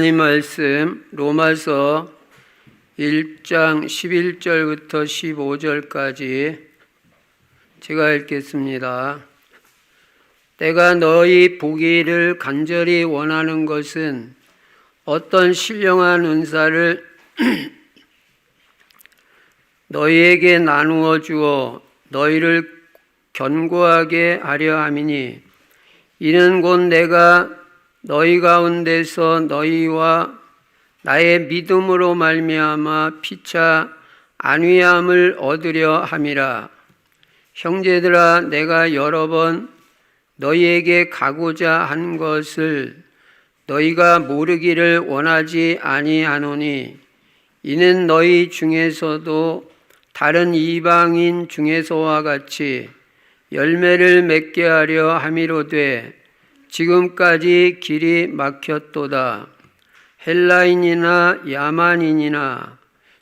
하나님 말씀 로마서 1장 11절부터 15절까지 제가 읽겠습니다. 내가 너희 보기를 간절히 원하는 것은 어떤 신령한 은사를 너희에게 나누어 주어 너희를 견고하게 하려 함이니 이는 곧 내가 너희 가운데서 너희와 나의 믿음으로 말미암아 피차 안위함을 얻으려 함이라. 형제들아, 내가 여러 번 너희에게 가고자 한 것을 너희가 모르기를 원하지 아니하노니 이는 너희 중에서도 다른 이방인 중에서와 같이 열매를 맺게 하려 함이로되 지금까지 길이 막혔도다. 헬라인이나 야만인이나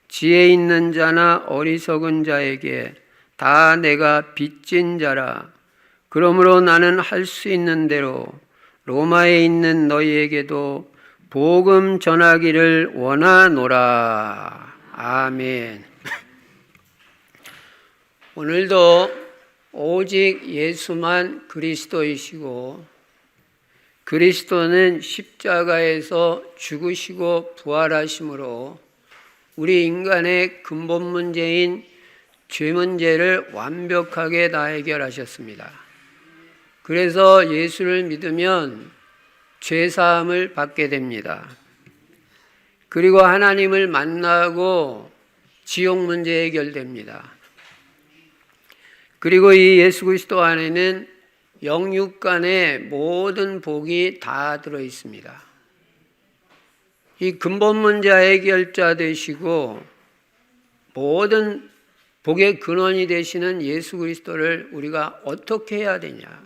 지혜 있는 자나 어리석은 자에게 다 내가 빚진 자라. 그러므로 나는 할 수 있는 대로 로마에 있는 너희에게도 복음 전하기를 원하노라. 아멘. 오늘도 오직 예수만 그리스도이시고 그리스도는 십자가에서 죽으시고 부활하심으로 우리 인간의 근본 문제인 죄 문제를 완벽하게 다 해결하셨습니다. 그래서 예수를 믿으면 죄 사함을 받게 됩니다. 그리고 하나님을 만나고 지옥 문제 해결됩니다. 그리고 이 예수 그리스도 안에는 영육간의 모든 복이 다 들어 있습니다. 이 근본 문제 해결자 되시고 모든 복의 근원이 되시는 예수 그리스도를 우리가 어떻게 해야 되냐?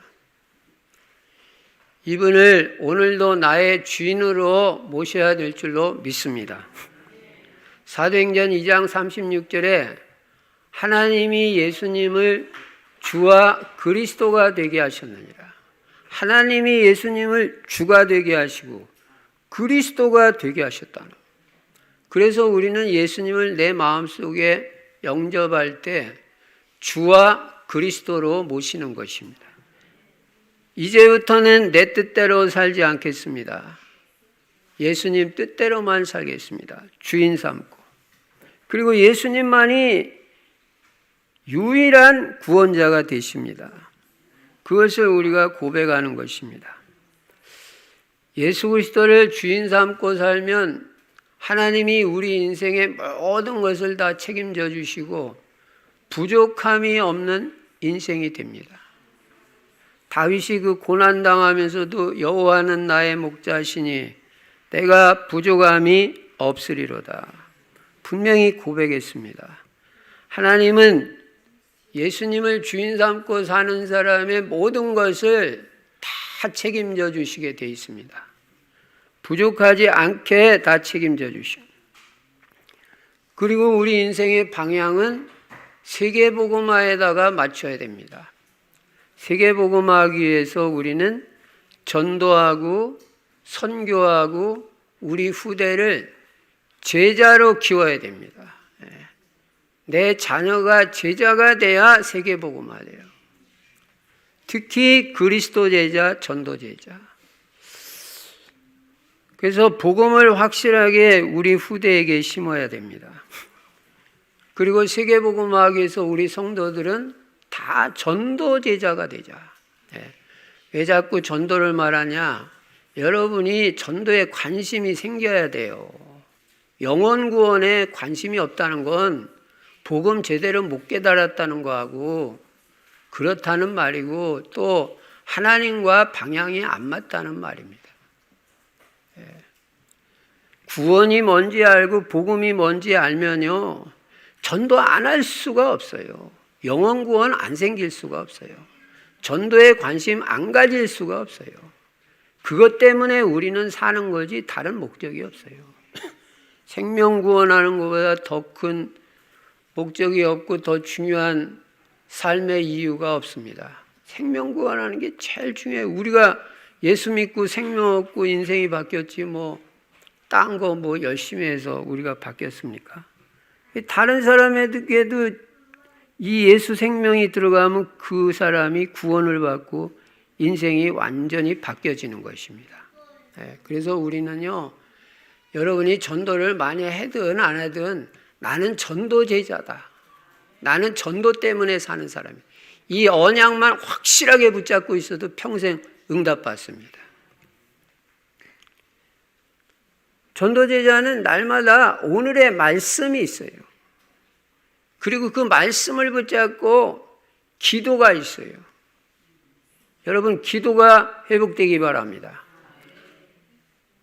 이분을 오늘도 나의 주인으로 모셔야 될 줄로 믿습니다. 사도행전 2장 36절에 하나님이 예수님을 주와 그리스도가 되게 하셨느니라. 하나님이 예수님을 주가 되게 하시고 그리스도가 되게 하셨다. 그래서 우리는 예수님을 내 마음속에 영접할 때 주와 그리스도로 모시는 것입니다. 이제부터는 내 뜻대로 살지 않겠습니다. 예수님 뜻대로만 살겠습니다. 주인 삼고. 그리고 예수님만이 유일한 구원자가 되십니다. 그것을 우리가 고백하는 것입니다. 예수 그리스도를 주인 삼고 살면 하나님이 우리 인생의 모든 것을 다 책임져 주시고 부족함이 없는 인생이 됩니다. 다윗이 그 고난당하면서도 여호와는 나의 목자시니 내가 부족함이 없으리로다. 분명히 고백했습니다. 하나님은 예수님을 주인 삼고 사는 사람의 모든 것을 다 책임져 주시게 되어 있습니다. 부족하지 않게 다 책임져 주십니다. 그리고 우리 인생의 방향은 세계복음화에다가 맞춰야 됩니다. 세계복음화하기 위해서 우리는 전도하고 선교하고 우리 후대를 제자로 키워야 됩니다. 내 자녀가 제자가 돼야 세계복음화 돼요. 특히 그리스도 제자, 전도 제자. 그래서 복음을 확실하게 우리 후대에게 심어야 됩니다. 그리고 세계복음화하기 위해서 우리 성도들은 다 전도 제자가 되자. 왜 자꾸 전도를 말하냐? 여러분이 전도에 관심이 생겨야 돼요. 영혼 구원에 관심이 없다는 건 복음 제대로 못 깨달았다는 거하고 그렇다는 말이고 또 하나님과 방향이 안 맞다는 말입니다. 구원이 뭔지 알고 복음이 뭔지 알면요 전도 안 할 수가 없어요. 영혼 구원 안 생길 수가 없어요. 전도에 관심 안 가질 수가 없어요. 그것 때문에 우리는 사는 거지 다른 목적이 없어요. 생명 구원하는 것보다 더 큰 목적이 없고 더 중요한 삶의 이유가 없습니다. 생명 구원하는 게 제일 중요해요. 우리가 예수 믿고 생명 얻고 인생이 바뀌었지 뭐 딴 거 뭐 열심히 해서 우리가 바뀌었습니까? 다른 사람에게도 이 예수 생명이 들어가면 그 사람이 구원을 받고 인생이 완전히 바뀌어지는 것입니다. 그래서 우리는요, 여러분이 전도를 많이 하든 안 하든 나는 전도 제자다. 나는 전도 때문에 사는 사람이야. 이 언약만 확실하게 붙잡고 있어도 평생 응답받습니다. 전도 제자는 날마다 오늘의 말씀이 있어요. 그리고 그 말씀을 붙잡고 기도가 있어요. 여러분, 기도가 회복되기 바랍니다.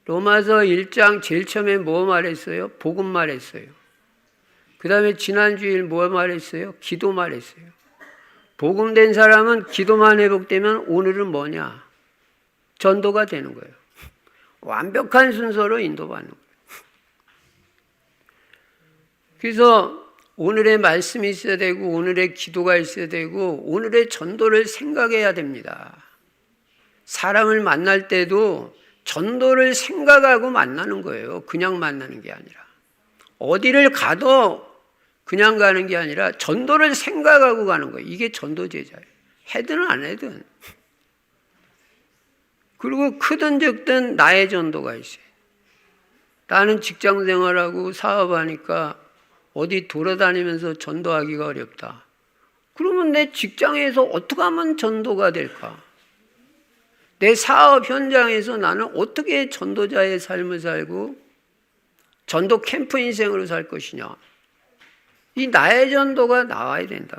로마서 1장 제일 처음에 뭐 말했어요? 복음 말했어요. 그 다음에 지난주일 뭐 말했어요? 기도 말했어요. 복음된 사람은 기도만 회복되면 오늘은 뭐냐? 전도가 되는 거예요. 완벽한 순서로 인도받는 거예요. 그래서 오늘의 말씀이 있어야 되고 오늘의 기도가 있어야 되고 오늘의 전도를 생각해야 됩니다. 사람을 만날 때도 전도를 생각하고 만나는 거예요. 그냥 만나는 게 아니라. 어디를 가도 그냥 가는 게 아니라 전도를 생각하고 가는 거예요. 이게 전도 제자예요. 해든 안 해든. 그리고 크든 적든 나의 전도가 있어요. 나는 직장 생활하고 사업하니까 어디 돌아다니면서 전도하기가 어렵다. 그러면 내 직장에서 어떻게 하면 전도가 될까? 내 사업 현장에서 나는 어떻게 전도자의 삶을 살고 전도 캠프 인생으로 살 것이냐? 이 나의 전도가 나와야 된다.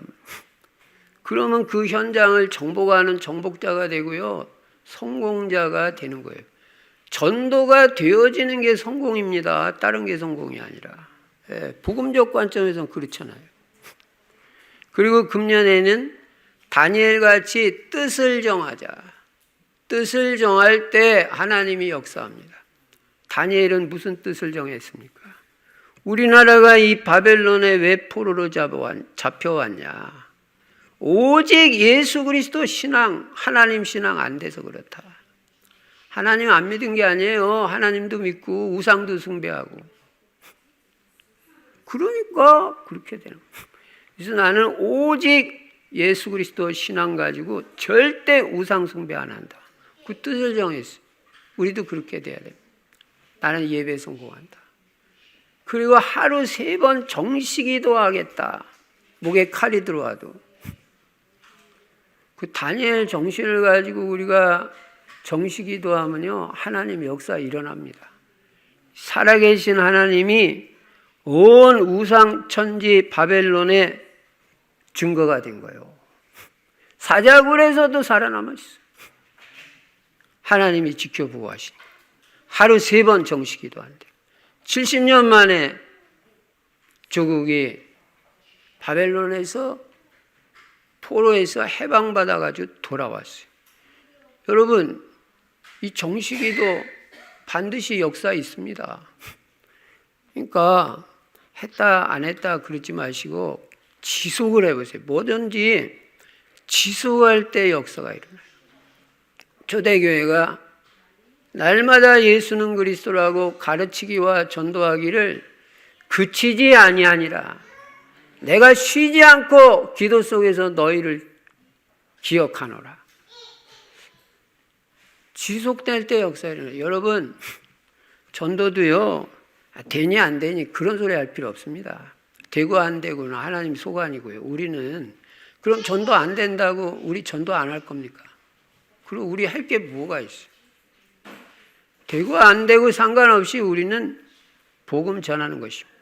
그러면 그 현장을 정복하는 정복자가 되고요. 성공자가 되는 거예요. 전도가 되어지는 게 성공입니다. 다른 게 성공이 아니라. 복음적 관점에서는 그렇잖아요. 그리고 금년에는 다니엘같이 뜻을 정하자. 뜻을 정할 때 하나님이 역사합니다. 다니엘은 무슨 뜻을 정했습니까? 우리나라가 이 바벨론에 왜 포로로 잡혀왔냐? 오직 예수 그리스도 신앙, 하나님 신앙 안 돼서 그렇다. 하나님 안 믿은 게 아니에요. 하나님도 믿고 우상도 숭배하고. 그러니까 그렇게 되는 거예요. 그래서 나는 오직 예수 그리스도 신앙 가지고 절대 우상 숭배 안 한다. 그 뜻을 정했어요. 우리도 그렇게 돼야 됩니다. 나는 예배 성공한다. 그리고 하루 3번 정식기도 하겠다. 목에 칼이 들어와도. 그 다니엘 정신을 가지고 우리가 정식기도 하면요, 하나님 역사 일어납니다. 살아계신 하나님이 온 우상 천지 바벨론의 증거가 된 거예요. 사자굴에서도 살아남았어요. 하나님이 지켜보고 하시니까. 하루 3번 정식기도 한대. 70년 만에 조국이 바벨론에서 포로에서 해방받아가지고 돌아왔어요. 여러분, 이 정식기도 반드시 역사 있습니다. 그러니까 했다 안 했다 그러지 마시고 지속을 해보세요. 뭐든지 지속할 때 역사가 일어나요. 초대교회가 날마다 예수는 그리스도라고 가르치기와 전도하기를 그치지 아니하니라. 내가 쉬지 않고 기도 속에서 너희를 기억하노라. 지속될 때 역사가 일어나요. 여러분, 전도도요, 되니 안 되니 그런 소리 할 필요 없습니다. 되고 안 되고는 하나님 소관이고요. 우리는 그럼 전도 안 된다고 우리 전도 안 할 겁니까? 그리고 우리 할 게 뭐가 있어요? 되고 안 되고 상관없이 우리는 복음 전하는 것입니다.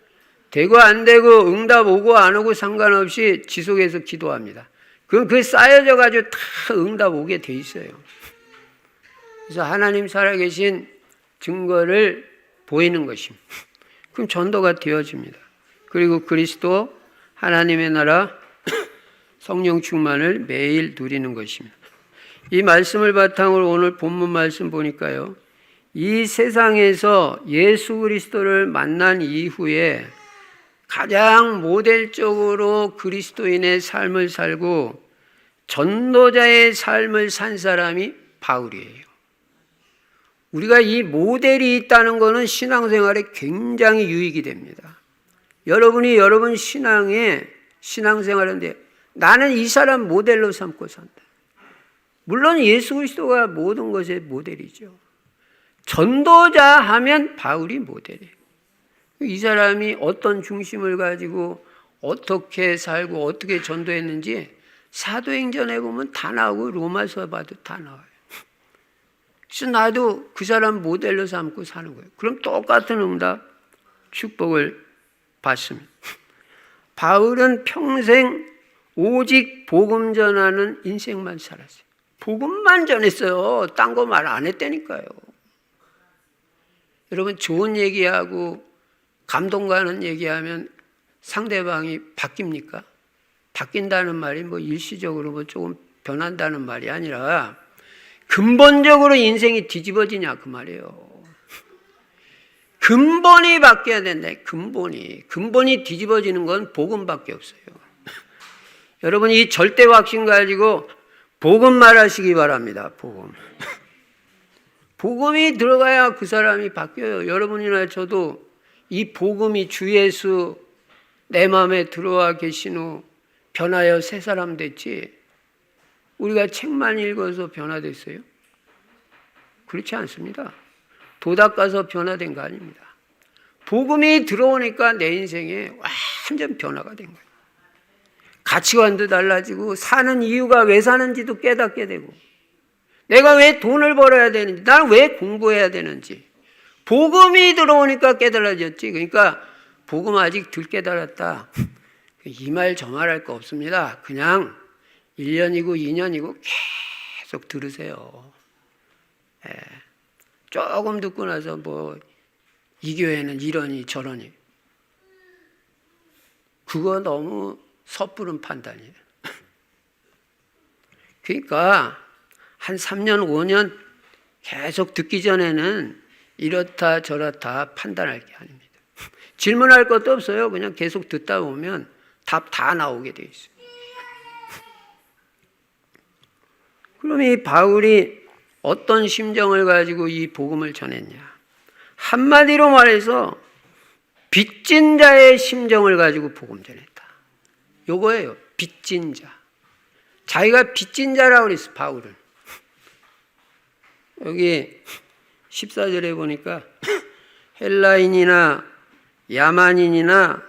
되고 안 되고 응답 오고 안 오고 상관없이 지속해서 기도합니다. 그럼 그 쌓여져 가지고 다 응답 오게 돼 있어요. 그래서 하나님 살아계신 증거를 보이는 것입니다. 그럼 전도가 되어집니다. 그리고 그리스도 하나님의 나라 성령 충만을 매일 누리는 것입니다. 이 말씀을 바탕으로 오늘 본문 말씀 보니까요. 이 세상에서 예수 그리스도를 만난 이후에 가장 모델적으로 그리스도인의 삶을 살고 전도자의 삶을 산 사람이 바울이에요. 우리가 이 모델이 있다는 것은 신앙생활에 굉장히 유익이 됩니다. 여러분이 여러분 신앙생활인데 나는 이 사람 모델로 삼고 산다. 물론 예수 그리스도가 모든 것의 모델이죠. 전도자 하면 바울이 모델이에요. 이 사람이 어떤 중심을 가지고 어떻게 살고 어떻게 전도했는지 사도행전에 보면 다 나오고 로마서 봐도 다 나와요. 그래서 나도 그 사람 모델로 삼고 사는 거예요. 그럼 똑같은 응답, 축복을 받습니다. 바울은 평생 오직 복음 전하는 인생만 살았어요. 복음만 전했어요. 딴 거 말 안 했다니까요. 여러분 좋은 얘기하고 감동 가는 얘기하면 상대방이 바뀝니까? 바뀐다는 말이 뭐 일시적으로 뭐 조금 변한다는 말이 아니라 근본적으로 인생이 뒤집어지냐 그 말이에요. 근본이 바뀌어야 된다. 근본이 뒤집어지는 건 복음밖에 없어요. 여러분 이 절대 확신 가지고 복음 말하시기 바랍니다. 복음이 들어가야 그 사람이 바뀌어요. 여러분이나 저도 이 복음이 주 예수 내 마음에 들어와 계신 후 변하여 새 사람 됐지 우리가 책만 읽어서 변화됐어요? 그렇지 않습니다. 도닥 가서 변화된 거 아닙니다. 복음이 들어오니까 내 인생에 완전 변화가 된 거예요. 가치관도 달라지고 사는 이유가 왜 사는지도 깨닫게 되고 내가 왜 돈을 벌어야 되는지 나는 왜 공부해야 되는지 복음이 들어오니까 깨달아졌지. 그러니까 복음 아직 덜 깨달았다. 이 말 저 말 할 거 없습니다. 그냥 1년이고 2년이고 계속 들으세요. 조금 듣고 나서 뭐 이 교회는 이러니 저러니 그거 너무 섣부른 판단이에요. 그러니까 한 3년 5년 계속 듣기 전에는 이렇다 저렇다 판단할 게 아닙니다. 질문할 것도 없어요. 그냥 계속 듣다 보면 답 다 나오게 돼 있어요. 그럼 이 바울이 어떤 심정을 가지고 이 복음을 전했냐? 한마디로 말해서 빚진 자의 심정을 가지고 복음 전했다. 요거예요. 빚진 자. 자기가 빚진 자라고 그랬어, 바울은. 여기 14절에 보니까 헬라인이나 야만인이나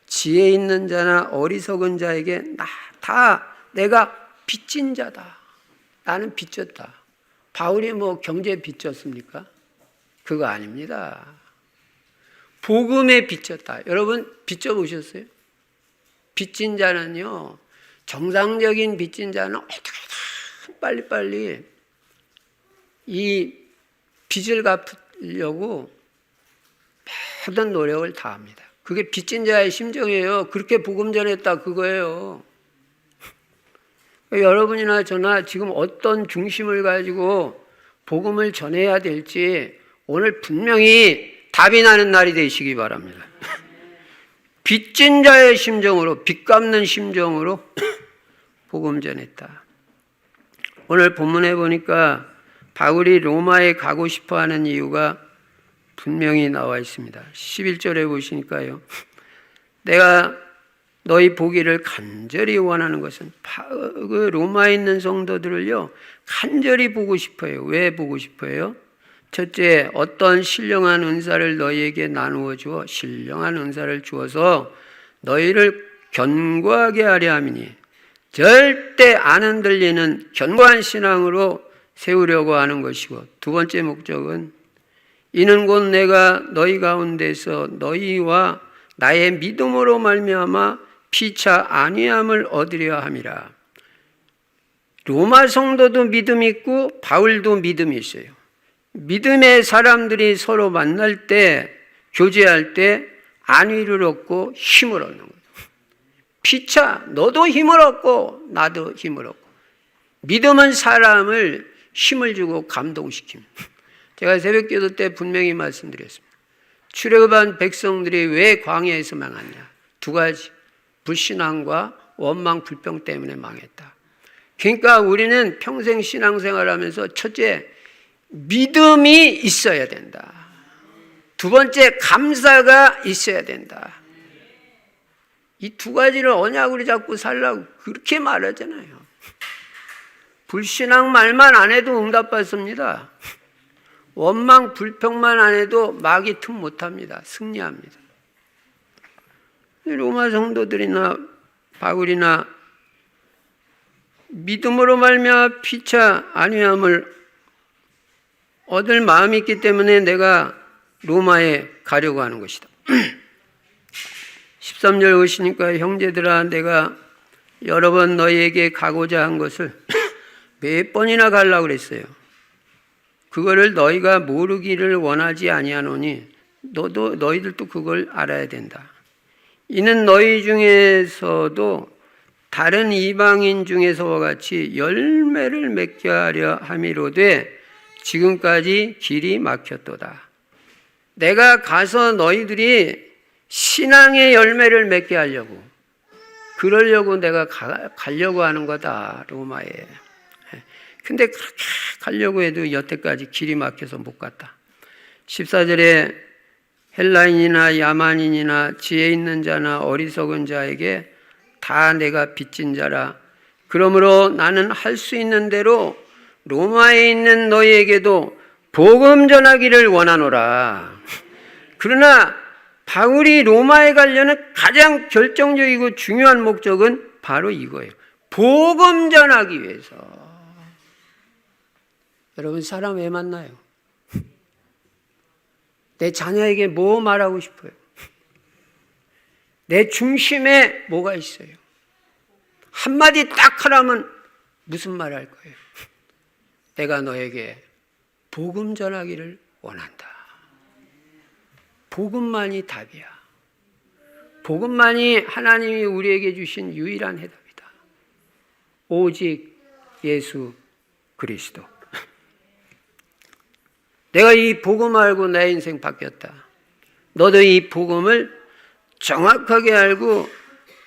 지혜 있는 자나 어리석은 자에게 다 내가 빚진 자다. 나는 빚졌다. 바울이 뭐 경제 빚졌습니까? 그거 아닙니다. 복음에 빚졌다. 여러분 빚져보셨어요? 빚진 자는요. 정상적인 빚진 자는 어떻게든 빨리빨리 이 빚을 갚으려고 모든 노력을 다합니다. 그게 빚진 자의 심정이에요. 그렇게 복음 전했다 그거예요. 여러분이나 저나 지금 어떤 중심을 가지고 복음을 전해야 될지 오늘 분명히 답이 나는 날이 되시기 바랍니다. 빚진 자의 심정으로 빚 갚는 심정으로 복음 전했다. 오늘 본문에 보니까 바울이 로마에 가고 싶어하는 이유가 분명히 나와 있습니다. 11절에 보시니까요. 내가 너희 보기를 간절히 원하는 것은 그 로마에 있는 성도들을요 간절히 보고 싶어요. 왜 보고 싶어요? 첫째, 어떤 신령한 은사를 너희에게 나누어 주어 신령한 은사를 주어서 너희를 견고하게 하려 함이니 절대 안 흔들리는 견고한 신앙으로 세우려고 하는 것이고, 두 번째 목적은 이는 곧 내가 너희 가운데서 너희와 나의 믿음으로 말미암아 피차 안위함을 얻으려 함이라. 로마 성도도 믿음이 있고 바울도 믿음이 있어요. 믿음의 사람들이 서로 만날 때, 교제할 때 안위를 얻고 힘을 얻는 거예요. 피차 너도 힘을 얻고 나도 힘을 얻고. 믿음은 사람을 힘을 주고 감동시킵니다. 제가 새벽기도 때 분명히 말씀드렸습니다. 출애굽한 백성들이 왜 광야에서 망했냐? 두 가지. 불신앙과 원망 불평 때문에 망했다. 그러니까 우리는 평생 신앙생활하면서 첫째, 믿음이 있어야 된다. 두 번째, 감사가 있어야 된다. 이 두 가지를 언약으로 잡고 살라고 그렇게 말하잖아요. 불신앙 말만 안 해도 응답받습니다. 원망, 불평만 안 해도 마귀 틈 못합니다. 승리합니다. 로마 성도들이나 바울이나 믿음으로 말미암아 피차 안위함을 얻을 마음이 있기 때문에 내가 로마에 가려고 하는 것이다. 13절 오시니까 형제들아 내가 여러 번 너희에게 가고자 한 것을 몇 번이나 가려고 그랬어요. 그거를 너희가 모르기를 원하지 아니하노니 너희들도 그걸 알아야 된다. 이는 너희 중에서도 다른 이방인 중에서와 같이 열매를 맺게 하려 함이로되 지금까지 길이 막혔도다. 내가 가서 너희들이 신앙의 열매를 맺게 하려고, 그러려고 내가 가려고 하는 거다, 로마에. 근데 그렇게 가려고 해도 여태까지 길이 막혀서 못 갔다. 14절에 헬라인이나 야만인이나 지혜 있는 자나 어리석은 자에게 다 내가 빚진 자라. 그러므로 나는 할 수 있는 대로 로마에 있는 너희에게도 복음 전하기를 원하노라. 그러나 바울이 로마에 가려는 가장 결정적이고 중요한 목적은 바로 이거예요. 복음 전하기 위해서. 여러분, 사람 왜 만나요? 내 자녀에게 뭐 말하고 싶어요? 내 중심에 뭐가 있어요? 한마디 딱 하라면 무슨 말 할 거예요? 내가 너에게 복음 전하기를 원한다. 복음만이 답이야. 복음만이 하나님이 우리에게 주신 유일한 해답이다. 오직 예수 그리스도. 내가 이 복음 알고 내 인생 바뀌었다. 너도 이 복음을 정확하게 알고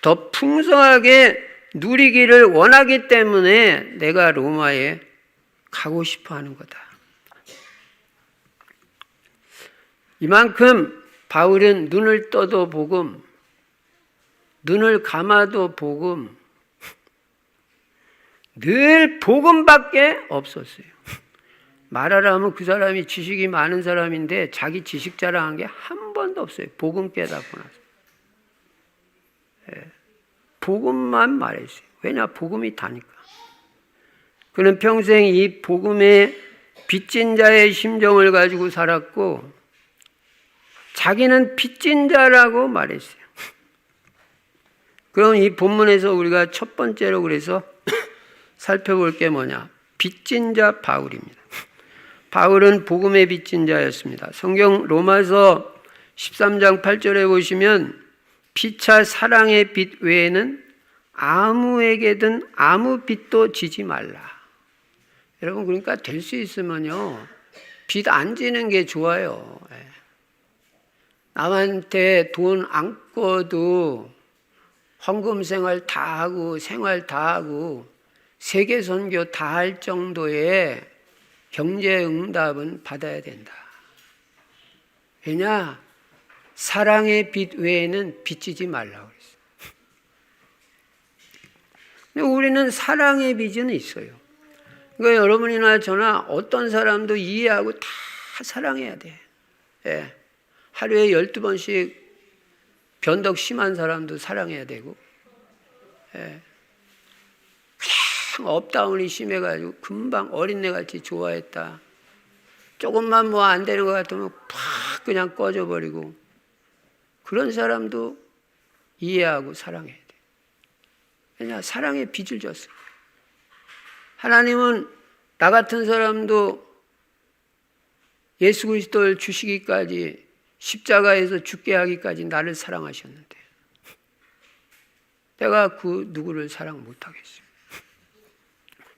더 풍성하게 누리기를 원하기 때문에 내가 로마에 가고 싶어 하는 거다. 이만큼 바울은 눈을 떠도 복음, 눈을 감아도 복음, 늘 복음밖에 없었어요. 말하라면 그 사람이 지식이 많은 사람인데 자기 지식 자랑한 게 한 번도 없어요. 복음 깨닫고 나서. 복음만 말했어요. 왜냐? 복음이 다니까. 그는 평생 이 복음의 빚진 자의 심정을 가지고 살았고 자기는 빚진 자라고 말했어요. 그럼 이 본문에서 우리가 첫 번째로 그래서 살펴볼 게 뭐냐? 빚진 자 바울입니다. 바울은 복음의 빚진 자였습니다. 성경 로마서 13장 8절에 보시면 피차 사랑의 빚 외에는 아무에게든 아무 빚도 지지 말라. 여러분, 그러니까 될 수 있으면요, 빚 안 지는 게 좋아요. 남한테 돈 안 꿔도 헌금 생활 다 하고 생활 다 하고 세계 선교 다 할 정도의 경제 응답은 받아야 된다. 왜냐? 사랑의 빚 외에는 빚지지 말라고 그랬어요. 근데 우리는 사랑의 빚은 있어요. 그러니까 여러분이나 저나 어떤 사람도 이해하고 다 사랑해야 돼. 예. 하루에 12번씩 변덕 심한 사람도 사랑해야 되고, 예. 그냥 업다운이 심해가지고 금방 어린애같이 좋아했다. 조금만 뭐 안 되는 것 같으면 팍 그냥 꺼져버리고, 그런 사람도 이해하고 사랑해야 돼. 왜냐? 사랑의 빚을 졌어요. 하나님은 나 같은 사람도 예수 그리스도를 주시기까지, 십자가에서 죽게 하기까지 나를 사랑하셨는데 내가 그 누구를 사랑 못하겠어요.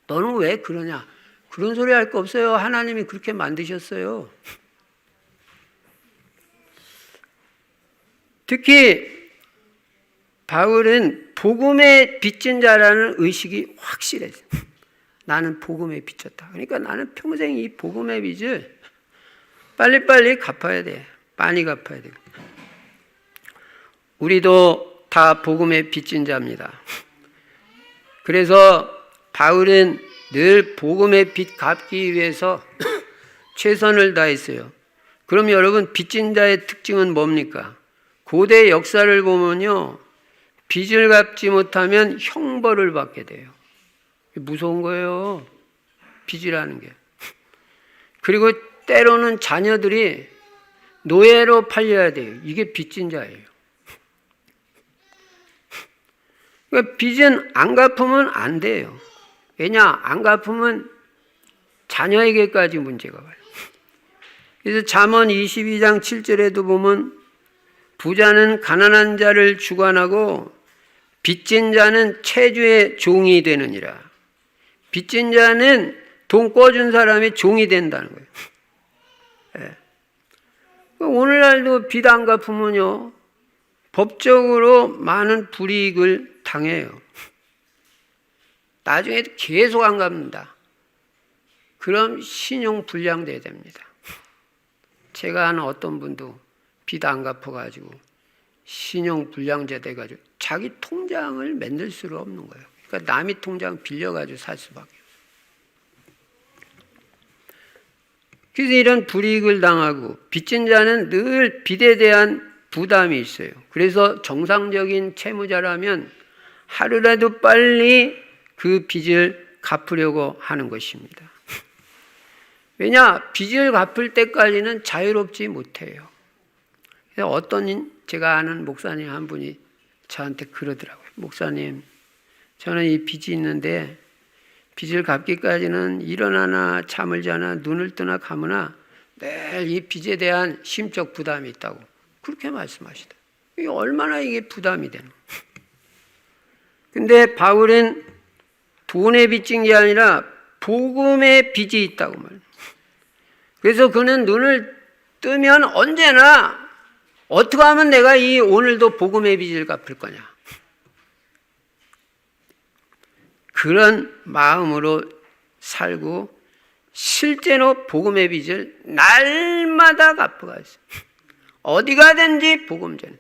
너는 왜 그러냐? 그런 소리 할 거 없어요. 하나님이 그렇게 만드셨어요. 특히 바울은 복음의 빚진 자라는 의식이 확실했어요. 나는 복음에 빚졌다. 그러니까 나는 평생 이 복음의 빚을 빨리빨리 갚아야 돼. 많이 갚아야 돼. 우리도 다 복음에 빚진 자입니다. 그래서 바울은 늘 복음의 빚 갚기 위해서 최선을 다했어요. 그럼 여러분, 빚진 자의 특징은 뭡니까? 고대 역사를 보면요, 빚을 갚지 못하면 형벌을 받게 돼요. 무서운 거예요, 빚이라는 게. 그리고 때로는 자녀들이 노예로 팔려야 돼요. 이게 빚진 자예요. 그러니까 빚은 안 갚으면 안 돼요. 왜냐? 안 갚으면 자녀에게까지 문제가 와요. 그래서 잠언 22장 7절에도 보면 부자는 가난한 자를 주관하고 빚진 자는 체주의 종이 되느니라. 빚진 자는 돈 꿔준 사람의 종이 된다는 거예요. 네. 오늘날도 빚 안 갚으면요, 법적으로 많은 불이익을 당해요. 나중에도 계속 안 갚는다. 그럼 신용 불량돼야 됩니다. 제가 아는 어떤 분도 빚 안 갚아가지고 신용 불량자 돼가지고 자기 통장을 만들 수가 없는 거예요. 그러니까 남의 통장 빌려가지고 살 수밖에 없어요. 그래서 이런 불이익을 당하고 빚진 자는 늘 빚에 대한 부담이 있어요. 그래서 정상적인 채무자라면 하루라도 빨리 그 빚을 갚으려고 하는 것입니다. 왜냐? 빚을 갚을 때까지는 자유롭지 못해요. 그래서 제가 아는 목사님 한 분이 저한테 그러더라고요. 목사님, 저는 이 빚이 있는데 빚을 갚기까지는 일어나나 잠을 자나 눈을 뜨나 감으나 매일 이 빚에 대한 심적 부담이 있다고 그렇게 말씀하시다. 이게 얼마나 이게 부담이 되는. 근데 바울은 돈에 빚진 게 아니라 복음의 빚이 있다고 말해요. 그래서 그는 눈을 뜨면 언제나 어떻게 하면 내가 이 오늘도 복음의 빚을 갚을 거냐. 그런 마음으로 살고 실제로 복음의 빚을 날마다 갚아가요. 어디 가든지 복음 전해.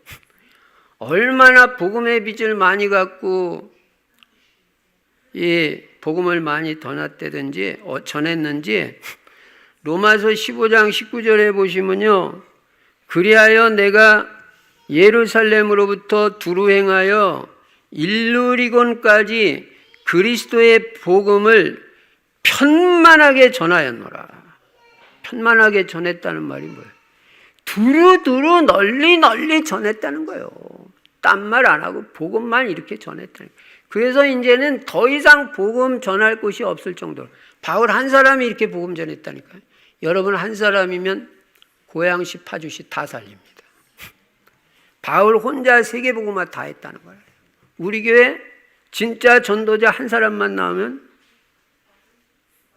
얼마나 복음의 빚을 많이 갖고 이 복음을 많이 전했는지 로마서 15장 19절에 보시면요, 그리하여 내가 예루살렘으로부터 두루 행하여 일루리곤까지 그리스도의 복음을 편만하게 전하였노라. 편만하게 전했다는 말이 뭐예요? 두루두루 널리 전했다는 거예요. 딴 말 안 하고 복음만 이렇게 전했다는 거예요. 그래서 이제는 더 이상 복음 전할 곳이 없을 정도로. 바울 한 사람이 이렇게 복음 전했다니까요. 여러분 한 사람이면 고양시 파주시 다 살립니다. 바울 혼자 세계복음화 다 했다는 거예요. 우리 교회 진짜 전도자 한 사람만 나오면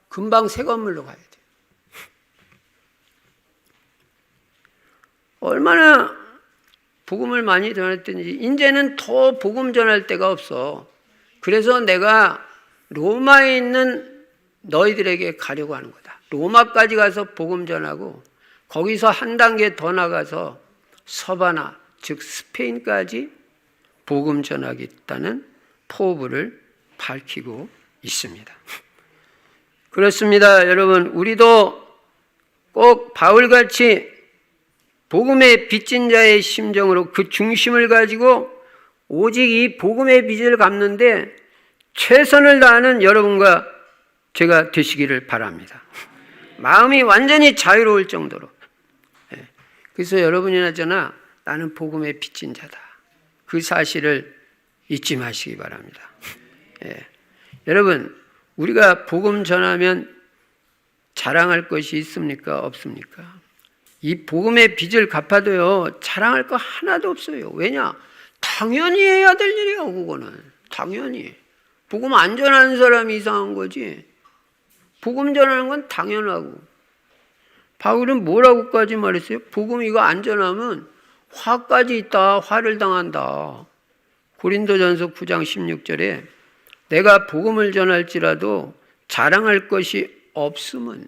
금방 새 건물로 가야 돼요. 얼마나 복음을 많이 전했든지 이제는 더 복음 전할 데가 없어. 그래서 내가 로마에 있는 너희들에게 가려고 하는 거다. 로마까지 가서 복음 전하고 거기서 한 단계 더 나가서 서바나 즉 스페인까지 복음 전하겠다는 포부를 밝히고 있습니다. 그렇습니다. 여러분, 우리도 꼭 바울같이 복음의 빚진 자의 심정으로 그 중심을 가지고 오직 이 복음의 빚을 갚는데 최선을 다하는 여러분과 제가 되시기를 바랍니다. 마음이 완전히 자유로울 정도로. 그래서 여러분이나 저나 나는 복음의 빚진 자다. 그 사실을 잊지 마시기 바랍니다. 여러분, 우리가 복음 전하면 자랑할 것이 있습니까? 없습니까? 이 복음의 빚을 갚아도요, 자랑할 거 하나도 없어요. 왜냐? 당연히 해야 될 일이야, 그거는. 당연히. 복음 안 전하는 사람이 이상한 거지. 복음 전하는 건 당연하고. 바울은 뭐라고까지 말했어요? 복음 이거 안 전하면 화까지 있다. 화를 당한다. 고린도전서 9장 16절에 내가 복음을 전할지라도 자랑할 것이 없으면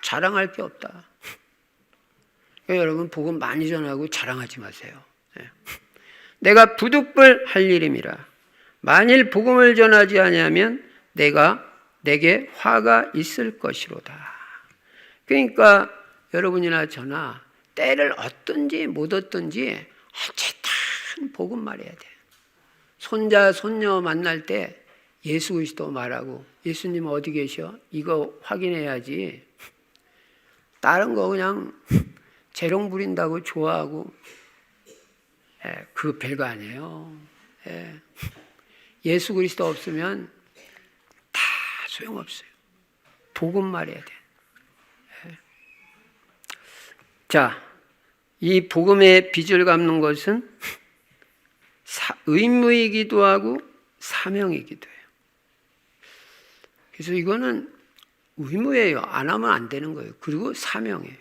자랑할 게 없다. 그러니까 여러분 복음 많이 전하고 자랑하지 마세요. 내가 부득불 할 일임이라. 만일 복음을 전하지 아니하면 내게 화가 있을 것이로다. 그러니까 여러분이나 저나 때를 얻든지 못 얻든지 어쨌든 복음 말해야 돼. 손자 손녀 만날 때 예수 그리스도 말하고 예수님 어디 계셔? 이거 확인해야지. 다른 거 그냥 재롱 부린다고 좋아하고 그 별거 아니에요. 예수 그리스도 없으면 다 소용없어요. 복음 말해야 돼. 자, 이 복음의 빚을 갚는 것은 의무이기도 하고 사명이기도 해요. 그래서 이거는 의무예요. 안 하면 안 되는 거예요. 그리고 사명이에요.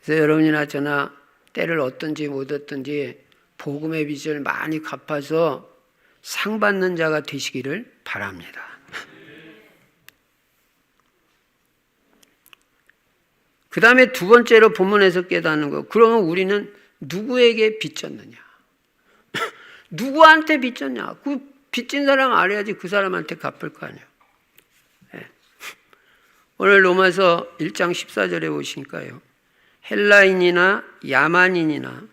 그래서 여러분이나 저나 때를 얻든지 못 얻든지 복음의 빚을 많이 갚아서 상 받는 자가 되시기를 바랍니다. 그 다음에 두 번째로 본문에서 깨닫는 거. 그러면 우리는 누구에게 빚졌느냐? 누구한테 빚졌냐? 그 빚진 사람 알아야지 그 사람한테 갚을 거 아니에요. 오늘 로마서 1장 14절에 보시니까요. 헬라인이나 야만인이나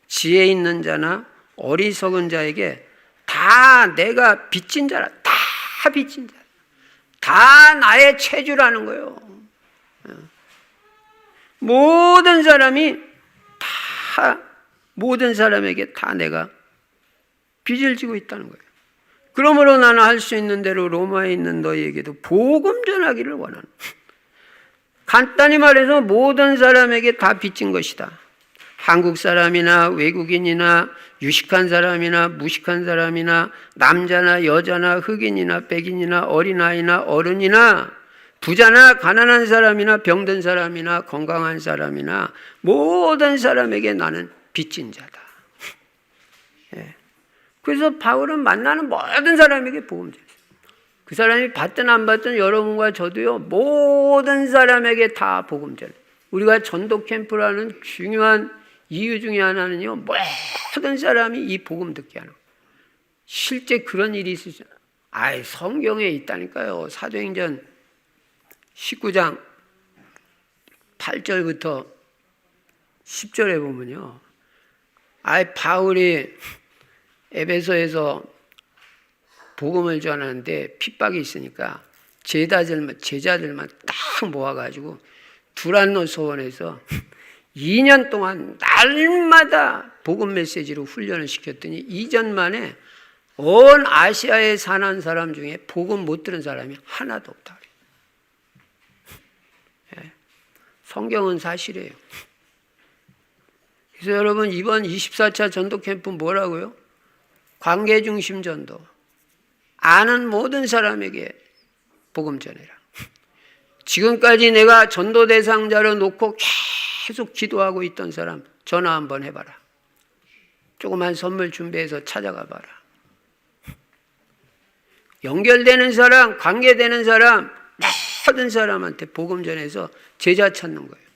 지혜 있는 자나 어리석은 자에게 다 내가 빚진 자라. 다 빚진 자라. 다 나의 체주라는 거예요. 모든 사람이 모든 사람에게 다 내가 빚을 지고 있다는 거예요. 그러므로 나는 할 수 있는 대로 로마에 있는 너희에게도 복음 전하기를 원하는. 간단히 말해서 모든 사람에게 다 빚진 것이다. 한국 사람이나 외국인이나 유식한 사람이나 무식한 사람이나 남자나 여자나 흑인이나 백인이나 어린아이나 어른이나 부자나 가난한 사람이나 병든 사람이나 건강한 사람이나 모든 사람에게 나는 빚진 자다. 그래서 바울은 만나는 모든 사람에게 복음 전했어요. 그 사람이 받든 안 받든 여러분과 저도요, 모든 사람에게 다 복음 전해요. 우리가 전도 캠프라는 중요한 이유 중에 하나는요, 모든 사람이 이 복음 듣게 하는 거예요. 실제 그런 일이 있으죠. 성경에 있다니까요. 사도행전 19장 8절부터 10절에 보면요. 바울이 에베소에서 복음을 전하는데 핍박이 있으니까 제자들만 딱 모아가지고 두란노 소원에서 2년 동안 날마다 복음 메시지로 훈련을 시켰더니 2년 만에 온 아시아에 사는 사람 중에 복음 못 들은 사람이 하나도 없다. 성경은 사실이에요. 그래서 여러분 이번 24차 전도 캠프 뭐라고요? 관계 중심 전도. 아는 모든 사람에게 복음 전해라. 지금까지 내가 전도 대상자로 놓고 계속 기도하고 있던 사람 전화 한번 해봐라. 조그만 선물 준비해서 찾아가 봐라. 연결되는 사람, 관계되는 사람, 모든 사람한테 복음 전해서 제자 찾는 거예요.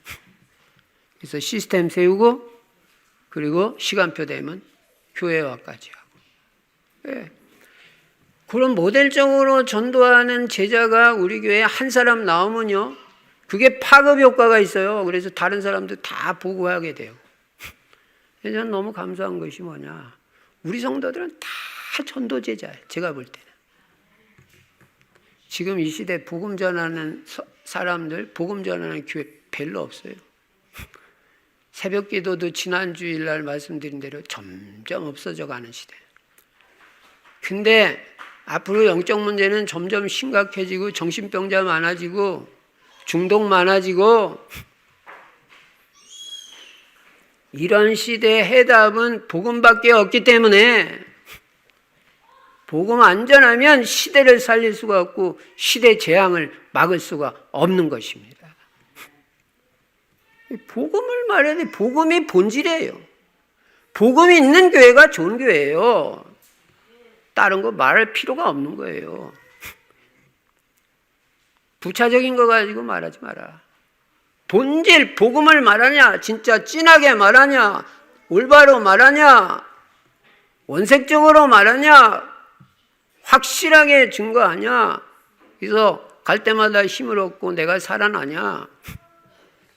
그래서 시스템 세우고 그리고 시간표 되면 교회화까지 하고. 네. 그런 모델적으로 전도하는 제자가 우리 교회에 한 사람 나오면요, 그게 파급 효과가 있어요. 그래서 다른 사람들 다 보고하게 돼요. 그래서 저는 너무 감사한 것이 뭐냐, 우리 성도들은 다 전도 제자예요. 제가 볼 때는. 지금 이 시대 복음 전하는 사람들, 복음 전하는 교회 별로 없어요. 새벽 기도도 지난 주일날 말씀드린 대로 점점 없어져 가는 시대. 근데 앞으로 영적 문제는 점점 심각해지고 정신병자 많아지고 중독 많아지고, 이런 시대의 해답은 복음밖에 없기 때문에 복음 안 전하면 시대를 살릴 수가 없고 시대 재앙을 막을 수가 없는 것입니다. 복음을 말해야 돼. 복음이 본질이에요. 복음이 있는 교회가 좋은 교회예요. 다른 거 말할 필요가 없는 거예요. 부차적인 거 가지고 말하지 마라. 본질, 복음을 말하냐? 진짜 진하게 말하냐? 올바로 말하냐? 원색적으로 말하냐? 확실하게 증거하냐? 그래서 갈 때마다 힘을 얻고 내가 살아나냐?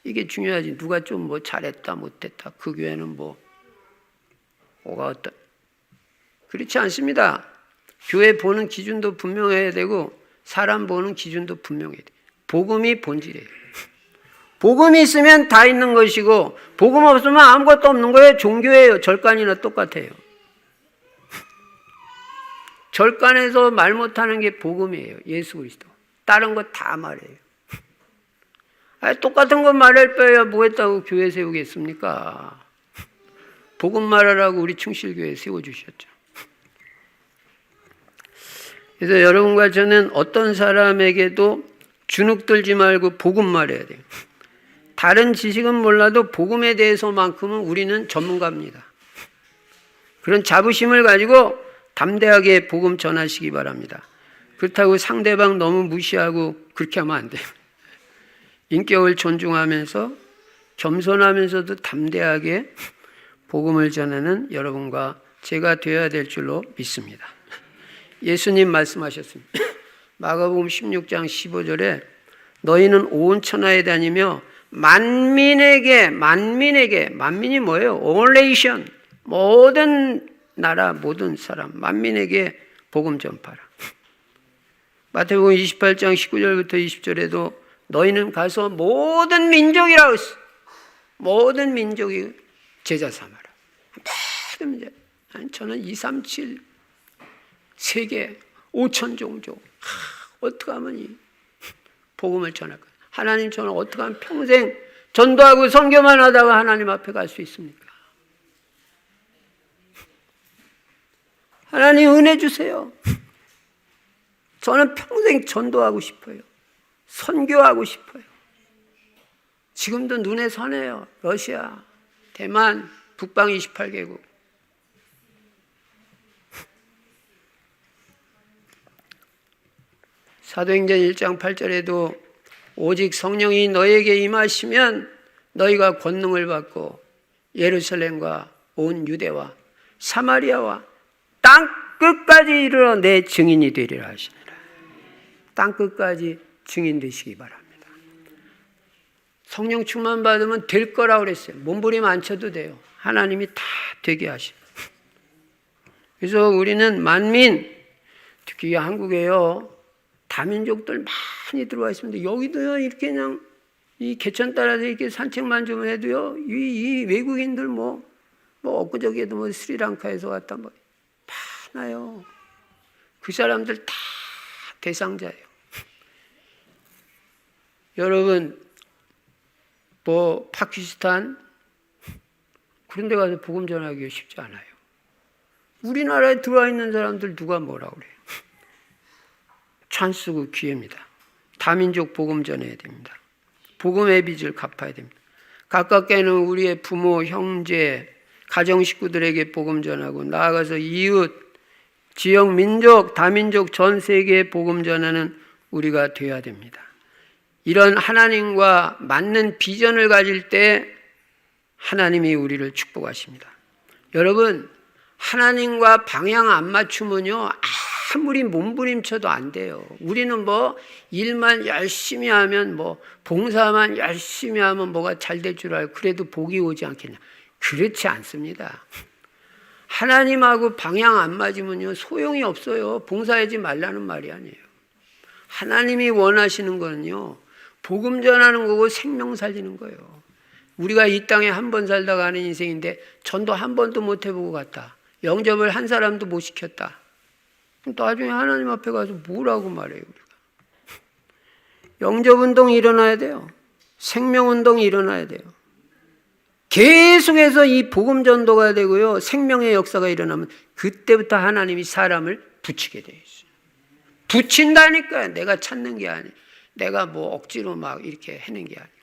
이게 중요하지. 누가 좀 뭐 잘했다 못했다. 그 교회는 뭐가 어떤. 그렇지 않습니다. 교회 보는 기준도 분명해야 되고 사람 보는 기준도 분명해야 돼. 복음이 본질이에요. 복음이 있으면 다 있는 것이고 복음 없으면 아무것도 없는 거예요. 종교예요. 절간이나 똑같아요. 절간에서 말 못하는 게 복음이에요. 예수 그리스도. 다른 거 다 말해요. 똑같은 거 말할 바에야 뭐 했다고 교회 세우겠습니까? 복음 말하라고 우리 충실교회 세워주셨죠. 그래서 여러분과 저는 어떤 사람에게도 주눅들지 말고 복음 말해야 돼요. 다른 지식은 몰라도 복음에 대해서만큼은 우리는 전문가입니다. 그런 자부심을 가지고 담대하게 복음 전하시기 바랍니다. 그렇다고 상대방 너무 무시하고 그렇게 하면 안 돼요. 인격을 존중하면서 겸손하면서도 담대하게 복음을 전하는 여러분과 제가 되어야 될 줄로 믿습니다. 예수님 말씀하셨습니다. 마가복음 16장 15절에 너희는 온 천하에 다니며 만민이 뭐예요? All nation, 모든 나라 모든 사람 만민에게 복음 전파라. 마태복음 28장 19절부터 20절에도 너희는 가서 모든 민족이라고 했어. 모든 민족이 제자 삼아라. 모든 민족. 저는 2, 3, 7 세계 5천 종족. 어떻게 하면 이 복음을 전할까? 하나님 저는 어떻게 하면 평생 전도하고 선교만 하다가 하나님 앞에 갈 수 있습니까? 하나님 은혜 주세요. 저는 평생 전도하고 싶어요. 선교하고 싶어요. 지금도 눈에 선해요. 러시아, 대만, 북방 28개국. 사도행전 1장 8절에도 오직 성령이 너에게 임하시면 너희가 권능을 받고 예루살렘과 온 유대와 사마리아와 땅 끝까지 이르러 내 증인이 되리라 하시니라. 땅 끝까지 증인 되시기 바랍니다. 성령 충만 받으면 될 거라고 그랬어요. 몸부림 안 쳐도 돼요. 하나님이 다 되게 하십니다. 그래서 우리는 만민, 특히 한국에요, 다민족들 많이 들어와 있습니다. 여기도요, 이렇게 그냥 이 개천 따라서 이렇게 산책만 좀 해도요, 이 외국인들 엊그저께도 스리랑카에서 왔다 많아요. 그 사람들 다 대상자예요. 여러분, 파키스탄 그런 데 가서 복음 전하기가 쉽지 않아요. 우리나라에 들어와 있는 사람들 누가 뭐라고 그래요? 찬스고 기회입니다. 다민족 복음 전해야 됩니다. 복음의 빚을 갚아야 됩니다. 가깝게는 우리의 부모, 형제, 가정 식구들에게 복음 전하고 나아가서 이웃, 지역, 민족, 다민족 전 세계에 복음 전하는 우리가 되어야 됩니다. 이런 하나님과 맞는 비전을 가질 때 하나님이 우리를 축복하십니다. 여러분, 하나님과 방향 안 맞추면요, 아무리 몸부림쳐도 안 돼요. 우리는 일만 열심히 하면 봉사만 열심히 하면 뭐가 잘 될 줄 알고 그래도 복이 오지 않겠냐. 그렇지 않습니다. 하나님하고 방향 안 맞으면요, 소용이 없어요. 봉사하지 말라는 말이 아니에요. 하나님이 원하시는 거는요, 복음 전하는 거고 생명 살리는 거예요. 우리가 이 땅에 한 번 살다가 하는 인생인데 전도 한 번도 못 해보고 갔다. 영접을 한 사람도 못 시켰다. 나중에 하나님 앞에 가서 뭐라고 말해요, 우리가. 영접운동이 일어나야 돼요. 생명운동이 일어나야 돼요. 계속해서 이 복음 전도가 되고요, 생명의 역사가 일어나면 그때부터 하나님이 사람을 붙이게 되어 있어요. 붙인다니까요. 내가 찾는 게 아니에요. 내가 억지로 이렇게 해낸 게 아니고.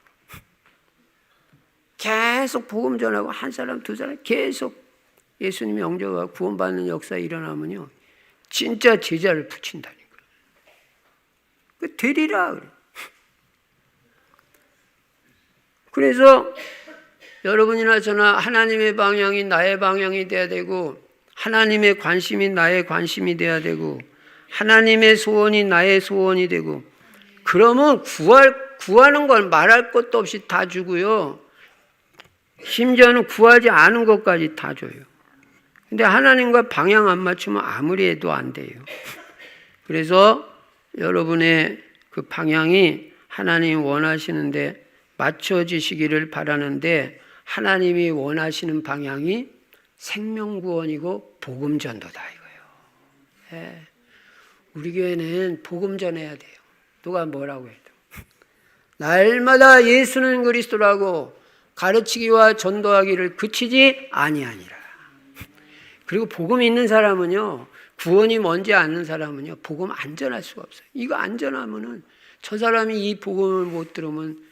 계속 복음 전하고 한 사람, 두 사람 계속 예수님이 영접하고 구원받는 역사 일어나면요, 진짜 제자를 붙인다니까요. 되리라 그래. 그래서 여러분이나 저나 하나님의 방향이 나의 방향이 돼야 되고, 하나님의 관심이 나의 관심이 돼야 되고, 하나님의 소원이 나의 소원이 되고, 그러면 구하는 건 말할 것도 없이 다 주고요. 심지어는 구하지 않은 것까지 다 줘요. 근데 하나님과 방향 안 맞추면 아무리 해도 안 돼요. 그래서 여러분의 그 방향이 하나님 원하시는데 맞춰지시기를 바라는데, 하나님이 원하시는 방향이 생명구원이고 복음전도다 이거예요. 예. 우리 교회는 복음 전해야 돼요. 누가 뭐라고 해도. 날마다 예수는 그리스도라고 가르치기와 전도하기를 그치지 아니하니라. 그리고 복음 있는 사람은요, 구원이 뭔지 아는 사람은요, 복음 안 전할 수가 없어요. 이거 안 전하면은 저 사람이 이 복음을 못 들으면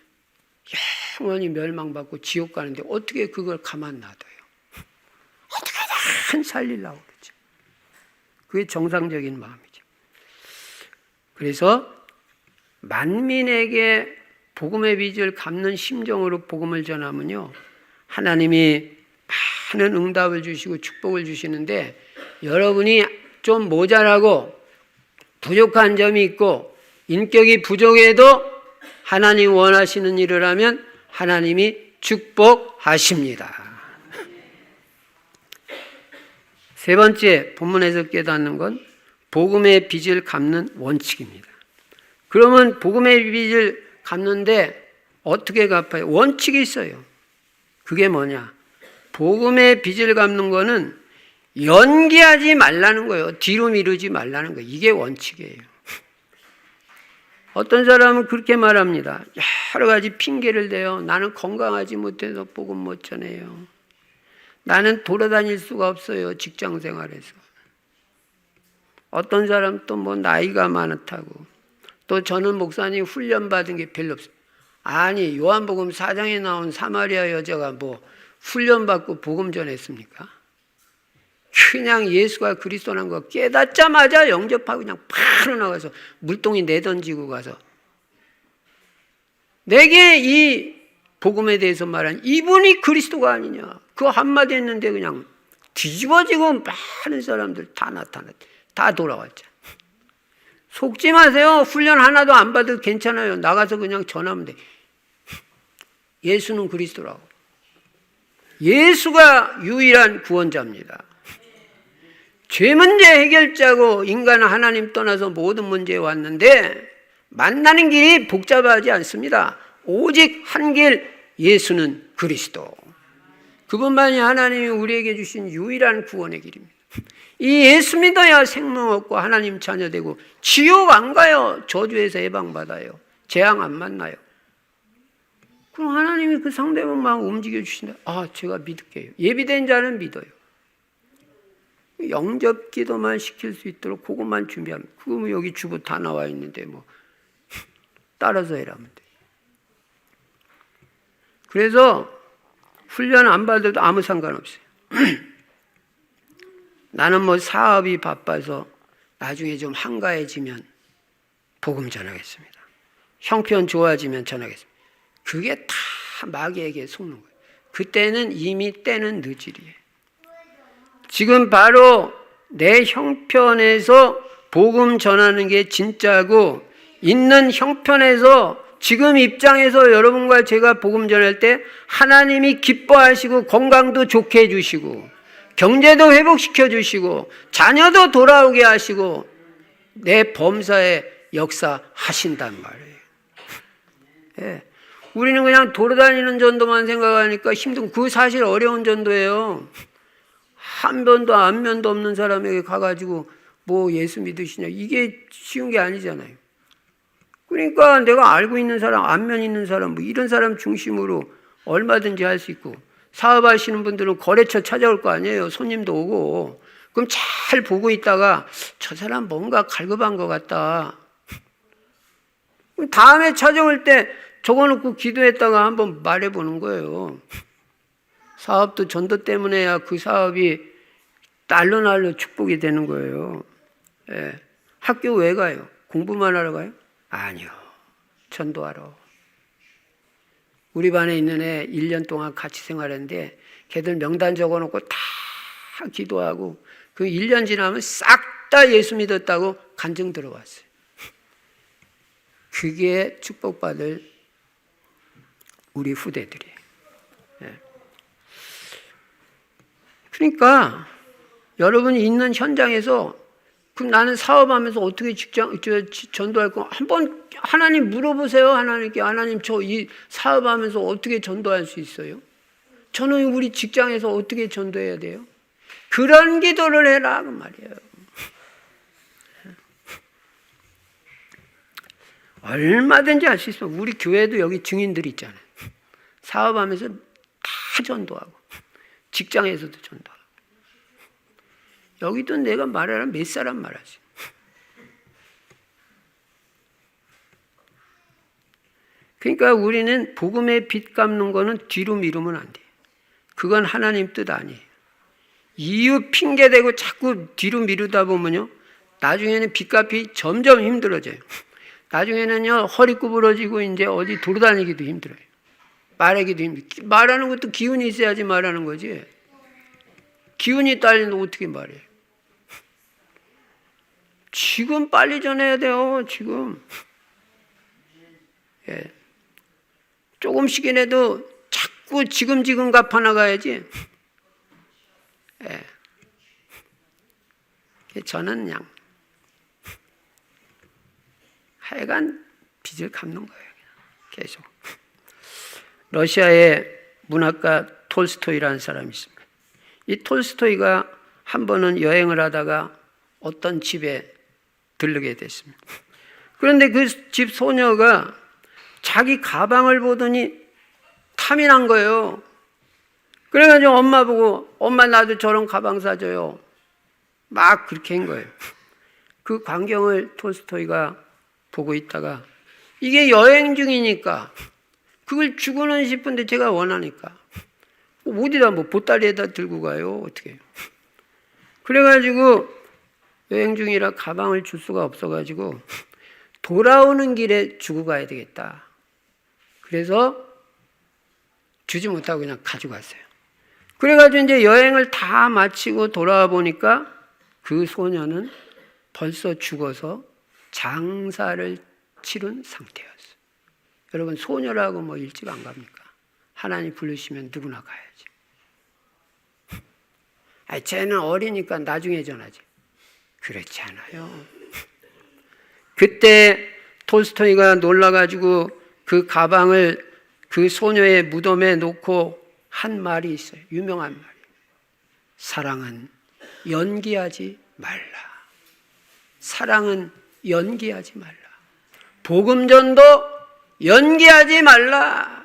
영원히 멸망받고 지옥 가는데 어떻게 그걸 가만 놔둬요? 어떻게든 살리려고 그러죠. 그게 정상적인 마음이죠. 그래서 만민에게 복음의 빚을 갚는 심정으로 복음을 전하면요, 하나님이 많은 응답을 주시고 축복을 주시는데, 여러분이 좀 모자라고 부족한 점이 있고 인격이 부족해도 하나님 원하시는 일을 하면 하나님이 축복하십니다. 세 번째 본문에서 깨닫는 건 복음의 빚을 갚는 원칙입니다. 그러면 복음의 빚을 갚는데 어떻게 갚아요? 원칙이 있어요. 그게 뭐냐? 복음의 빚을 갚는 거는 연기하지 말라는 거예요. 뒤로 미루지 말라는 거예요. 이게 원칙이에요. 어떤 사람은 그렇게 말합니다. 여러 가지 핑계를 대요. 나는 건강하지 못해서 복음 못 전해요. 나는 돌아다닐 수가 없어요. 직장 생활에서. 어떤 사람 또 뭐 나이가 많다고. 또 저는 목사님 훈련 받은 게 별로 없어요. 아니, 요한복음 4장에 나온 사마리아 여자가 뭐 훈련 받고 복음 전했습니까? 그냥 예수가 그리스도라는 거 깨닫자마자 영접하고 그냥 바로 나가서 물동이 내던지고 가서, 내게 이 복음에 대해서 말한 이분이 그리스도가 아니냐, 그 한마디 했는데 그냥 뒤집어지고 많은 사람들 다 나타났대. 다 돌아왔죠. 속지 마세요. 훈련 하나도 안 받아도 괜찮아요. 나가서 그냥 전하면 돼. 예수는 그리스도라고. 예수가 유일한 구원자입니다. 죄 문제 해결자고, 인간은 하나님 떠나서 모든 문제에 왔는데 만나는 길이 복잡하지 않습니다. 오직 한 길, 예수는 그리스도. 그분만이 하나님이 우리에게 주신 유일한 구원의 길입니다. 이 예수 믿어야 생명 얻고 하나님 자녀 되고 지옥 안 가요. 저주에서 해방받아요. 재앙 안 만나요. 그럼 하나님이 그 상대방 마음 움직여 주신다. 아, 제가 믿을게요. 예비된 자는 믿어요. 영접 기도만 시킬 수 있도록 그것만 준비하면, 그거 여기 주보 다 나와 있는데 뭐 따라서 해라면 돼. 그래서 훈련 안 받아도 아무 상관없어요. 나는 뭐 사업이 바빠서 나중에 좀 한가해지면 복음 전하겠습니다. 형편 좋아지면 전하겠습니다. 그게 다 마귀에게 속는 거예요. 그때는 이미 때는 늦으리에요. 지금 바로 내 형편에서 복음 전하는 게 진짜고, 있는 형편에서 지금 입장에서 여러분과 제가 복음 전할 때 하나님이 기뻐하시고 건강도 좋게 해주시고 경제도 회복시켜 주시고 자녀도 돌아오게 하시고 내 범사에 역사하신단 말이에요. 예. 우리는 그냥 돌아다니는 전도만 생각하니까 힘든, 그 사실 어려운 전도예요. 한 번도 안면도 없는 사람에게 가가지고 뭐 예수 믿으시냐, 이게 쉬운 게 아니잖아요. 그러니까 내가 알고 있는 사람, 안면 있는 사람, 뭐 이런 사람 중심으로 얼마든지 할 수 있고, 사업하시는 분들은 거래처 찾아올 거 아니에요. 손님도 오고. 그럼 잘 보고 있다가 저 사람 뭔가 갈급한 것 같다. 다음에 찾아올 때 적어놓고 기도했다가 한번 말해보는 거예요. 사업도 전도 때문에 해야 그 사업이 날로 축복이 되는 거예요. 예. 학교 왜 가요? 공부만 하러 가요? 아니요. 전도하러. 우리 반에 있는 애 1년 동안 같이 생활했는데 걔들 명단 적어놓고 다 기도하고 그 1년 지나면 싹 다 예수 믿었다고 간증 들어왔어요. 그게 축복받을 우리 후대들이에요. 그러니까 여러분이 있는 현장에서 그럼 나는 사업하면서 어떻게 전도할 거 한번 하나님 물어보세요. 하나님께 하나님 저 이 사업하면서 어떻게 전도할 수 있어요? 저는 우리 직장에서 어떻게 전도해야 돼요? 그런 기도를 해라 그 말이에요. 얼마든지 할 수 있어. 우리 교회도 여기 증인들이 있잖아요. 사업하면서 다 전도하고 직장에서도 전도하고 여기도 내가 말하면 몇 사람 말하지. 그러니까 우리는 복음의 빚 갚는 거는 뒤로 미루면 안 돼. 그건 하나님 뜻 아니에요. 이유 핑계대고 자꾸 뒤로 미루다 보면요 나중에는 빚값이 점점 힘들어져요. 나중에는요 허리 구부러지고 이제 어디 돌아다니기도 힘들어요. 말하기도 힘들어요. 말하는 것도 기운이 있어야지 말하는 거지. 기운이 딸리는데 어떻게 말해? 지금 빨리 전해야 돼요. 지금. 예. 조금씩이라도 자꾸 지금 갚아나가야지. 예. 저는 그냥 하여간 빚을 갚는 거예요. 계속. 러시아의 문학가 톨스토이라는 사람이 있습니다. 이 톨스토이가 한 번은 여행을 하다가 어떤 집에 들르게 됐습니다. 그런데 그 집 소녀가 자기 가방을 보더니 탐이 난 거예요. 그래가지고 엄마 보고 엄마 나도 저런 가방 사줘요. 막 그렇게 한 거예요. 그 광경을 톨스토이가 보고 있다가 이게 여행 중이니까 그걸 주고는 싶은데 제가 원하니까 어디다 뭐 보따리에다 들고 가요. 어떻게 해요. 그래가지고 여행 중이라 가방을 줄 수가 없어가지고 돌아오는 길에 주고 가야 되겠다. 그래서 주지 못하고 그냥 가져갔어요. 그래가지고 이제 여행을 다 마치고 돌아와 보니까 그 소녀는 벌써 죽어서 장사를 치른 상태였어요. 여러분 소녀라고 뭐 일찍 안 갑니까? 하나님 부르시면 누구나 가야지. 쟤는 어리니까 나중에 전하지. 그렇지 않아요. 그때 톨스토이가 놀라가지고 그 가방을 그 소녀의 무덤에 놓고 한 말이 있어요. 유명한 말이. 사랑은 연기하지 말라. 사랑은 연기하지 말라. 복음전도 연기하지 말라.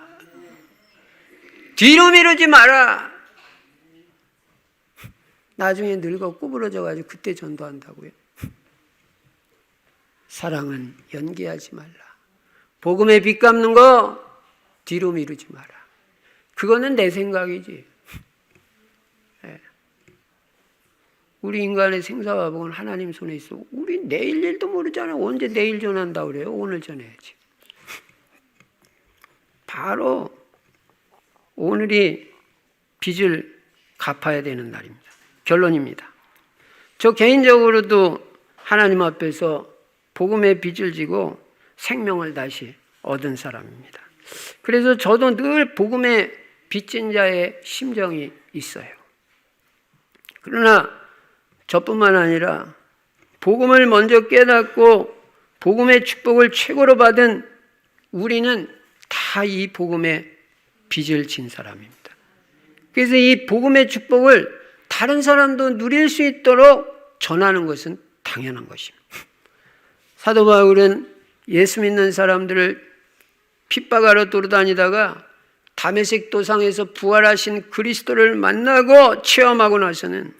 뒤로 미루지 마라. 나중에 늙어 구부러져가지고 그때 전도한다고요. 사랑은 연기하지 말라. 복음에 빚 갚는 거 뒤로 미루지 마라. 그거는 내 생각이지. 우리 인간의 생사화복은 하나님 손에 있어. 우리 내일 일도 모르잖아. 언제 내일 전한다고 그래요? 오늘 전해야지. 바로 오늘이 빚을 갚아야 되는 날입니다. 결론입니다. 저 개인적으로도 하나님 앞에서 복음의 빚을 지고 생명을 다시 얻은 사람입니다. 그래서 저도 늘 복음의 빚진 자의 심정이 있어요. 그러나 저뿐만 아니라 복음을 먼저 깨닫고 복음의 축복을 최고로 받은 우리는 다 이 복음의 빚을 진 사람입니다. 그래서 이 복음의 축복을 다른 사람도 누릴 수 있도록 전하는 것은 당연한 것입니다. 사도 바울은 예수 믿는 사람들을 핍박하러 돌아다니다가 다메섹 도상에서 부활하신 그리스도를 만나고 체험하고 나서는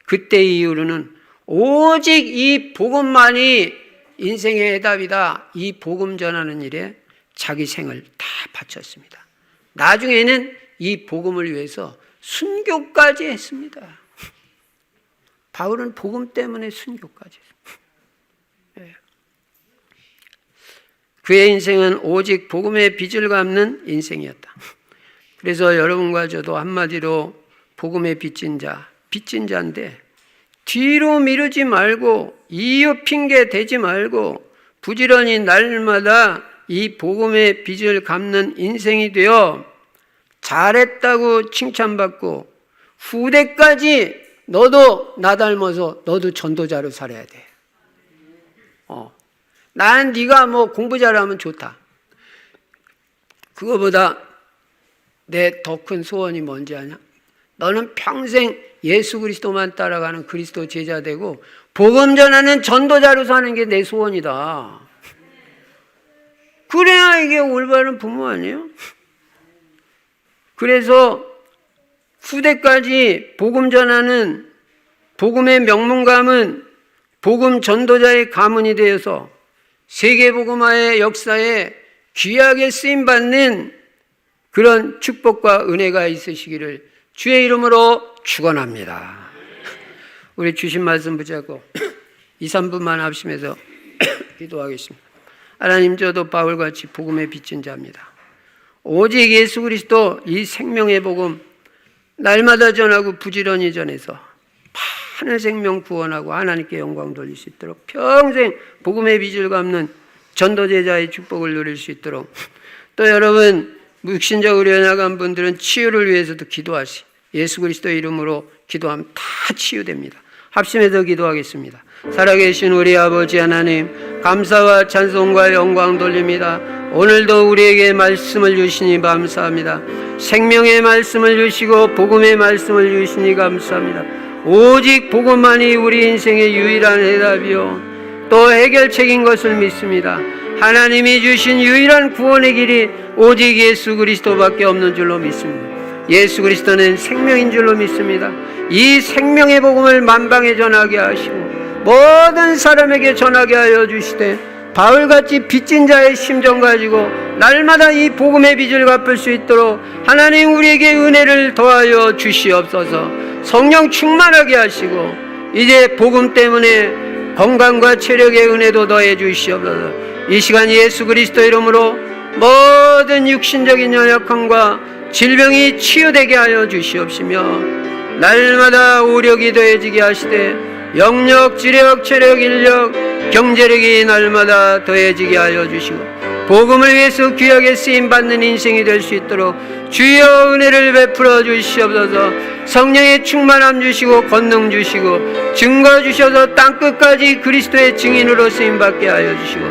그때 이후로는 오직 이 복음만이 인생의 해답이다. 이 복음 전하는 일에 자기 생을 다 바쳤습니다. 나중에는 이 복음을 위해서 순교까지 했습니다. 바울은 복음 때문에 순교까지 했습니다. 그의 인생은 오직 복음의 빚을 갚는 인생이었다. 그래서 여러분과 저도 한마디로 복음의 빚진 자인데 뒤로 미루지 말고 이유 핑계 대지 말고 부지런히 날마다 이 복음의 빚을 갚는 인생이 되어 잘했다고 칭찬받고 후대까지 너도 나 닮아서 너도 전도자로 살아야 돼. 난 네가 뭐 공부 잘하면 좋다. 그거보다 내 더 큰 소원이 뭔지 아냐? 너는 평생 예수 그리스도만 따라가는 그리스도 제자 되고 복음 전하는 전도자로 사는 게 내 소원이다. 그래야 이게 올바른 부모 아니에요? 그래서 후대까지 복음 전하는 복음의 명문가문, 복음 전도자의 가문이 되어서 세계복음화의 역사에 귀하게 쓰임받는 그런 축복과 은혜가 있으시기를 주의 이름으로 축원합니다. 우리 주신 말씀 붙잡고 2, 3분만 합심해서 기도하겠습니다. 하나님, 저도 바울같이 복음에 빚진 자입니다. 오직 예수 그리스도 이 생명의 복음 날마다 전하고 부지런히 전해서 많은 생명 구원하고 하나님께 영광 돌릴 수 있도록 평생 복음의 빚을 갚는 전도제자의 축복을 누릴 수 있도록, 또 여러분 육신적으로 연약한 분들은 치유를 위해서도 기도하시, 예수 그리스도의 이름으로 기도하면 다 치유됩니다. 합심해서 기도하겠습니다. 살아계신 우리 아버지 하나님, 감사와 찬송과 영광 돌립니다. 오늘도 우리에게 말씀을 주시니 감사합니다. 생명의 말씀을 주시고 복음의 말씀을 주시니 감사합니다. 오직 복음만이 우리 인생의 유일한 해답이요 또 해결책인 것을 믿습니다. 하나님이 주신 유일한 구원의 길이 오직 예수 그리스도밖에 없는 줄로 믿습니다. 예수 그리스도는 생명인 줄로 믿습니다. 이 생명의 복음을 만방에 전하게 하시고 모든 사람에게 전하게 하여 주시되 바울같이 빚진 자의 심정 가지고 날마다 이 복음의 빚을 갚을 수 있도록 하나님 우리에게 은혜를 더하여 주시옵소서. 성령 충만하게 하시고 이제 복음 때문에 건강과 체력의 은혜도 더해 주시옵소서. 이 시간 예수 그리스도 이름으로 모든 육신적인 연약함과 질병이 치유되게 하여 주시옵시며 날마다 오력이 더해지게 하시되 영력, 지력, 체력, 인력, 경제력이 날마다 더해지게 하여 주시고 복음을 위해서 귀하게 쓰임받는 인생이 될 수 있도록 주여 은혜를 베풀어 주시옵소서. 성령의 충만함 주시고 권능 주시고 증거 주셔서 땅끝까지 그리스도의 증인으로 쓰임받게 하여 주시고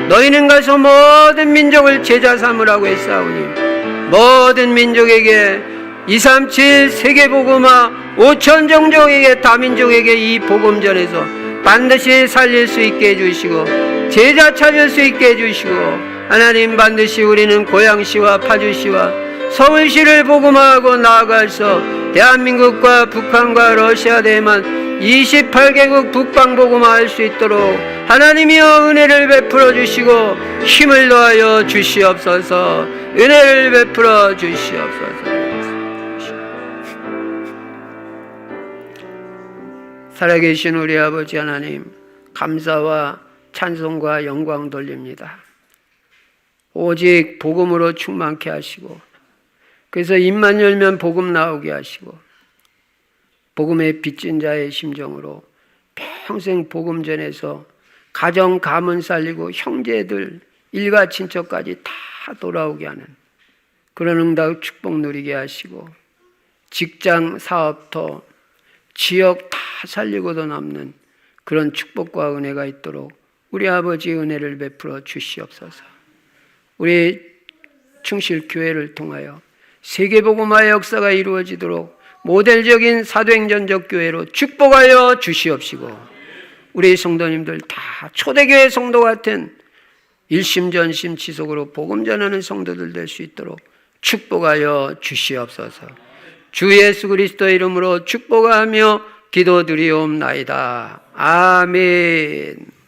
너희는 가서 모든 민족을 제자 삼으라고 했사오니 모든 민족에게 237 세계복음화 5천 종족에게 다민족에게 이 복음 전해서 반드시 살릴 수 있게 해주시고 제자 찾을 수 있게 해주시고 하나님 반드시 우리는 고양시와 파주시와 서울시를 복음화하고 나아가서 대한민국과 북한과 러시아 대만 28개국 북방 복음화할 수 있도록 하나님이여 은혜를 베풀어 주시고 힘을 더하여 주시옵소서. 은혜를 베풀어 주시옵소서. 살아계신 우리 아버지 하나님, 감사와 찬송과 영광 돌립니다. 오직 복음으로 충만케 하시고 그래서 입만 열면 복음 나오게 하시고 복음의 빚진 자의 심정으로 평생 복음 전해서 가정 가문 살리고 형제들 일가 친척까지 다 돌아오게 하는 그런 응답 축복 누리게 하시고 직장 사업터 지역 다 살리고도 남는 그런 축복과 은혜가 있도록 우리 아버지 은혜를 베풀어 주시옵소서. 우리 충실교회를 통하여 세계복음화의 역사가 이루어지도록 모델적인 사도행전적 교회로 축복하여 주시옵시고 우리 성도님들 다 초대교회 성도 같은 일심전심 지속으로 복음 전하는 성도들 될 수 있도록 축복하여 주시옵소서. 주 예수 그리스도의 이름으로 축복하며 기도드리옵나이다. 아멘.